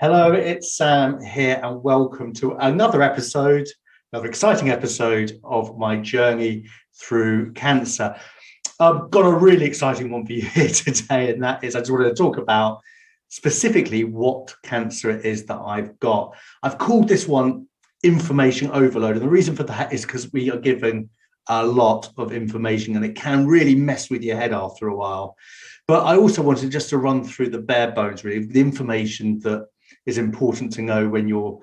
Hello, it's Sam here, and welcome to another exciting episode of my journey through cancer. I've got a really exciting one for you here today, and that is I just wanted to talk about specifically what cancer it is that I've got. I've called this one information overload, and the reason for that is because we are given a lot of information, and it can really mess with your head after a while. But I also wanted just to run through the bare bones, really, the information that is important to know when you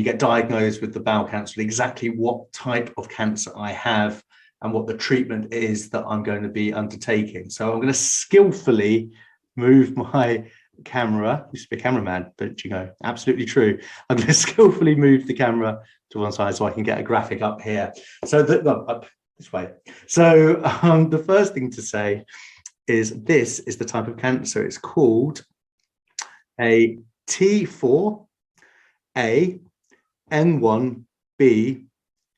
get diagnosed with the bowel cancer, exactly what type of cancer I have and what the treatment is that I'm going to be undertaking. So I'm going to skillfully move my camera. I used to be a cameraman, but absolutely true. I'm going to skillfully move the camera to one side so I can get a graphic up here. Up this way. So the first thing to say is this is the type of cancer. It's called a T4A N1B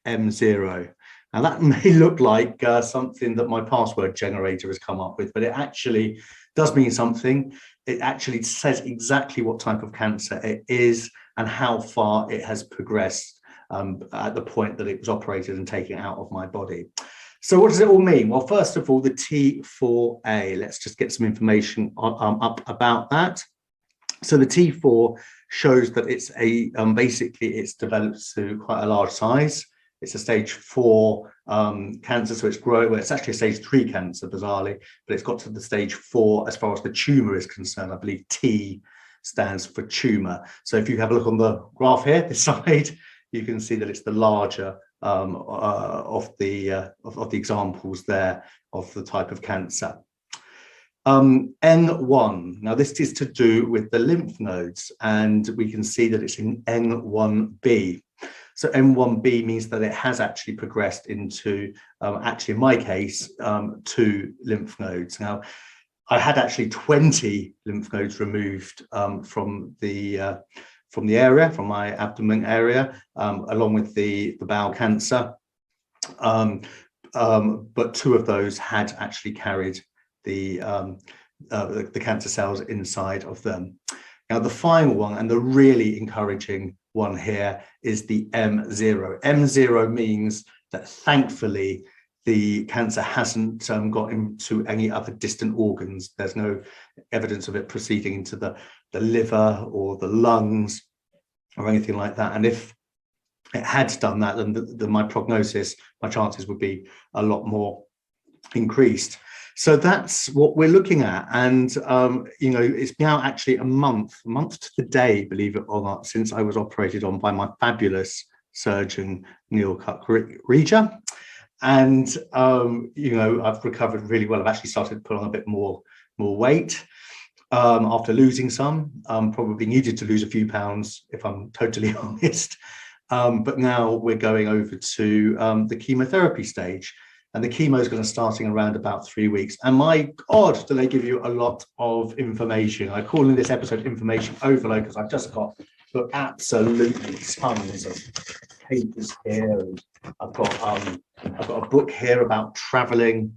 M0. Now that may look like something that my password generator has come up with, but it actually does mean something. It actually says exactly what type of cancer it is and how far it has progressed at the point that it was operated and taken out of my body. So what does it all mean? Well, first of all, the T4A, let's just get some information up about that. So the T4 shows that it's basically it's developed to quite a large size. It's a stage 4 cancer, so it's growing. Well, it's actually a stage 3 cancer, bizarrely, but it's got to the stage 4 as far as the tumor is concerned. I believe T stands for tumor. So if you have a look on the graph here, this side, you can see that it's the larger of the examples there of the type of cancer. N1. Now, this is to do with the lymph nodes, and we can see that it's in N1B. So N1B means that it has actually progressed into, actually in my case, 2 lymph nodes. Now, I had actually 20 lymph nodes removed from the area, from my abdomen area, along with the bowel cancer. But 2 of those had actually carried the cancer cells inside of them. Now, the final one and the really encouraging one here is the M0. M0 means that thankfully the cancer hasn't got into any other distant organs. There's no evidence of it proceeding into the liver or the lungs or anything like that. And if it had done that, then my prognosis, my chances would be a lot more increased. So that's what we're looking at. And, it's now actually a month to the day, believe it or not, since I was operated on by my fabulous surgeon, Neil Cuck-Regia. And, I've recovered really well. I've actually started to put on a bit more weight after losing some. Probably needed to lose a few pounds, if I'm totally honest. But now we're going over to the chemotherapy stage. And the chemo is going to start in around about 3 weeks. And my God, do they give you a lot of information. I call in this episode information overload because I've just got absolutely tons of papers here. And I've got a book here about traveling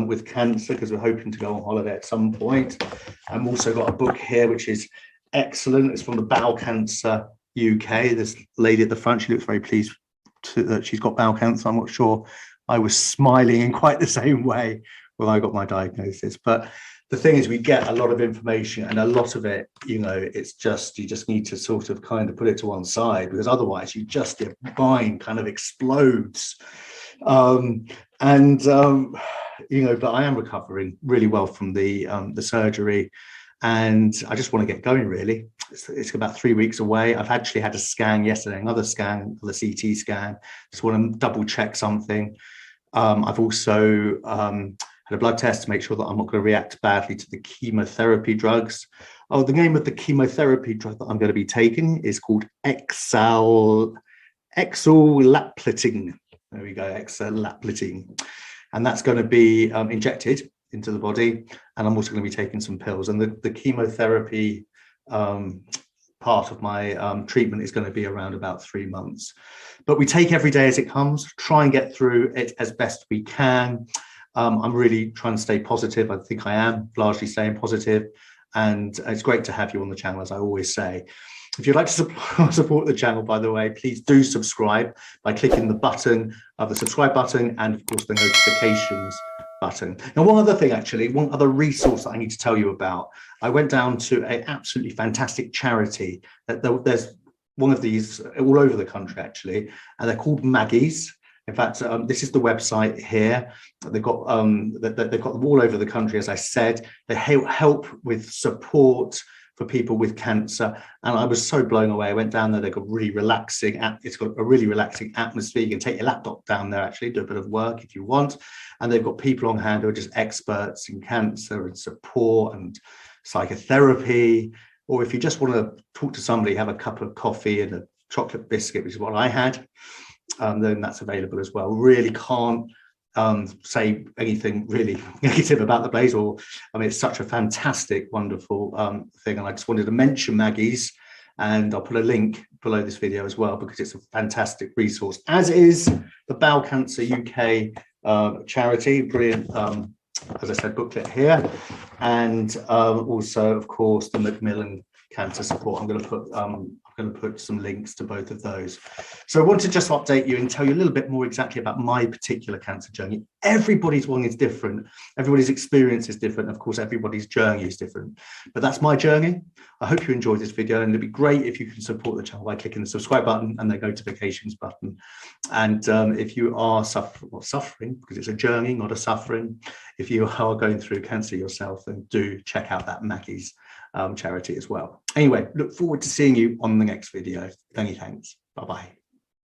with cancer because we're hoping to go on holiday at some point. I've also got a book here which is excellent. It's from the Bowel Cancer UK. This lady at the front, she looks very pleased that she's got bowel cancer. I'm not sure I was smiling in quite the same way when I got my diagnosis. But the thing is, we get a lot of information, and a lot of it, it's just, you just need to sort of kind of put it to one side, because otherwise your mind kind of explodes. But I am recovering really well from the surgery, and I just want to get going, really. It's about 3 weeks away. I've actually had a scan yesterday, another scan, the CT scan. Just want to double check something. I've also had a blood test to make sure that I'm not going to react badly to the chemotherapy drugs. Oh, the name of the chemotherapy drug that I'm going to be taking is called exalaplating. There we go, exalaplating. And that's going to be injected into the body. And I'm also going to be taking some pills. And the chemotherapy part of my treatment is going to be around about 3 months. But we take every day as it comes, try and get through it as best we can. I'm really trying to stay positive. I think I am largely staying positive. and it's great to have you on the channel, as I always say. If you'd like to support the channel, by the way, please do subscribe by clicking the button, the subscribe button, and of course the notifications button. Now, one other thing, actually, one other resource that I need to tell you about. I went down to an absolutely fantastic charity. There's one of these all over the country, actually, and they're called Maggie's. In fact, this is the website here. They've got them all over the country, as I said. They help with support for people with cancer, and I was so blown away. I went down there. They've got really relaxing. It's got a really relaxing atmosphere. You can take your laptop down there, actually, do a bit of work if you want. And they've got people on hand who are just experts in cancer and support and psychotherapy. Or if you just want to talk to somebody, have a cup of coffee and a chocolate biscuit, which is what I had, then that's available as well. Really can't say anything really negative about the place, or I mean, it's such a fantastic, wonderful thing, and I just wanted to mention Maggie's, and I'll put a link below this video as well, because it's a fantastic resource, as is the Bowel Cancer UK charity. Brilliant, as I said, booklet here, and also, of course, the Macmillan Cancer Support. I'm going to put some links to both of those. So I want to just update you and tell you a little bit more exactly about my particular cancer journey. Everybody's one is different. Everybody's experience is different. Of course, everybody's journey is different, but that's my journey. I hope you enjoyed this video, and it'd be great if you can support the channel by clicking the subscribe button and the notifications button. And if you are suffering, because it's a journey, not a suffering, if you are going through cancer yourself, then do check out that Maggie's charity as well. Anyway, look forward to seeing you on the next video. Many thanks. Bye-bye.